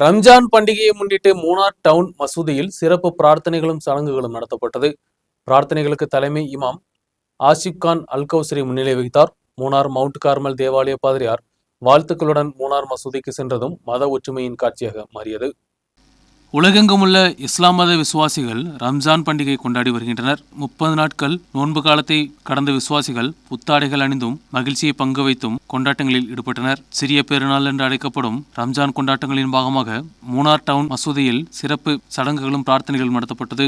ரம்ஜான் பண்டிகையை முன்னிட்டு மூணார் டவுன் மசூதியில் சிறப்பு பிரார்த்தனைகளும் சடங்குகளும் நடத்தப்பட்டது. பிரார்த்தனைகளுக்கு தலைமை இமாம் ஆசிப் கான் அல்கௌசரி முன்னிலை வகித்தார். மூணார் மவுண்ட் கார்மல் தேவாலய பாதிரியார் வாழ்த்துக்களுடன் மூணார் மசூதிக்கு சென்றதும் மத ஒற்றுமையின் காட்சியாக மாறியது. உலகெங்கும் உள்ள இஸ்லாம் மத விசுவாசிகள் ரம்ஜான் பண்டிகை கொண்டாடி வருகின்றனர். 30 நாட்கள் நோன்பு காலத்தை கடந்த விசுவாசிகள் புத்தாடைகள் அணிந்தும் மகிழ்ச்சியை பங்கு வைத்தும் கொண்டாட்டங்களில் ஈடுபட்டனர். சிறிய பெருநாள் என்று அழைக்கப்படும் ரம்ஜான் கொண்டாட்டங்களின் பாகமாக மூணார் டவுன் மசூதியில் சிறப்பு சடங்குகளும் பிரார்த்தனைகளும் நடத்தப்பட்டது.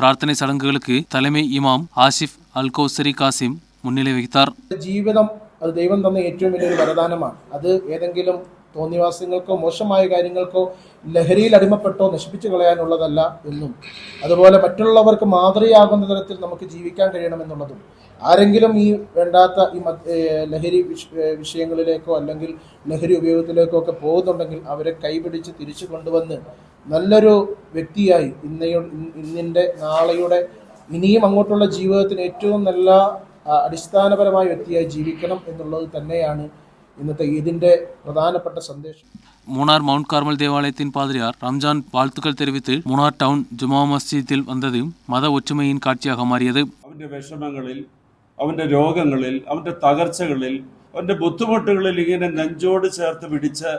பிரார்த்தனை சடங்குகளுக்கு தலைமை இமாம் ஆசிப் அல்கௌசரி காசிம் முன்னிலை வகித்தார். ജീവിതം അത് ദൈവം തന്ന ഏറ്റവും വലിയൊരു വരദാനമാണ്. അത് ഏതെങ്കിലും തോന്നിവാസങ്ങൾക്കോ മോശമായ കാര്യങ്ങൾക്കോ ലഹരിയിൽ അടിമപ്പെട്ടോ നശിപ്പിച്ചു കളയാനുള്ളതല്ല എന്നും, അതുപോലെ മറ്റുള്ളവർക്ക് മാതൃകയാകുന്ന തരത്തിൽ നമുക്ക് ജീവിക്കാൻ കഴിയണമെന്നുള്ളതും, ആരെങ്കിലും ഈ വേണ്ടാത്ത ഈ ലഹരി വിഷയങ്ങളിലേക്കോ അല്ലെങ്കിൽ ലഹരി ഉപയോഗത്തിലേക്കോ ഒക്കെ പോകുന്നുണ്ടെങ്കിൽ അവരെ കൈപിടിച്ച് തിരിച്ചു കൊണ്ടുവന്ന് നല്ലൊരു വ്യക്തിയായി ഇന്നിൻ്റെ നാളെയുടെ ഇനിയും അങ്ങോട്ടുള്ള ജീവിതത്തിന് ഏറ്റവും നല്ല അടിസ്ഥാനപരമായ വ്യക്തിയായി ജീവിക്കണം എന്നുള്ളത് തന്നെയാണ് ഇന്നത്തെ ഈദിന്റെ പ്രധാനപ്പെട്ട സന്ദേശം. மூணார் மவுண்ட் கார்மல் தேவாலயத்தின் பாதிரியார் ரம்ஜான் வாழ்த்துக்கள் தெரிவித்து மூணார் டவுன் ஜுமா மஸ்ஜிദിல் വന്നത് മത ഒറ്റുമയിൻ കാഴ്ചയാக മാറിയത്. അവന്റെ വിഷമങ്ങളിൽ, അവന്റെ രോഗങ്ങളിൽ, അവന്റെ തകർച്ചകളിൽ, അവന്റെ ബുദ്ധിമുട്ടുകളിൽ ഇങ്ങനെ നെഞ്ചോട് ചേർത്ത് പിടിച്ച്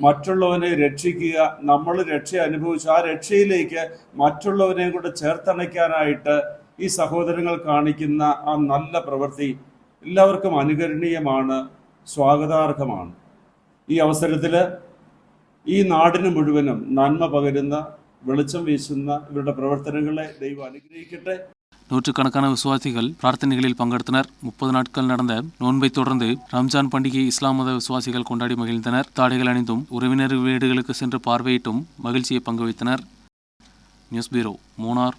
മറ്റുള്ളവനെ രക്ഷിക്കുക, നമ്മൾ രക്ഷ അനുഭവിച്ചു ആ രക്ഷയിലേക്ക് മറ്റുള്ളവനെ കൂടെ ചേർത്തണയ്ക്കാനായിട്ട് ഈ സഹോദരങ്ങൾ കാണിക്കുന്ന ആ നല്ല പ്രവൃത്തി എല്ലാവർക്കും അനുകരണീയമാണ്, സ്വാഗതാർഹമാണ്. ഈ അവസരത്തിൽ ഈ നാടിന് മുഴുവനും നന്മ പകരുന്ന, വെളിച്ചം വീശുന്ന ഇവരുടെ പ്രവർത്തനങ്ങളെ ദൈവം അനുഗ്രഹിക്കട്ടെ. நூற்றுக்கணக்கான விசுவாசிகள் பிரார்த்தனைகளில் பங்கெடுத்தனர். 30 நாட்கள் நடந்த நோன்பை தொடர்ந்து ரம்ஜான் பண்டிகை இஸ்லாம் மத விசுவாசிகள் கொண்டாடி மகிழ்ந்தனர். தாடைகள் அணிந்தும் உறவினர் வீடுகளுக்கு சென்று பார்வையிட்டும் மகிழ்ச்சியை பங்கு வைத்தனர். News bureau, Munnar.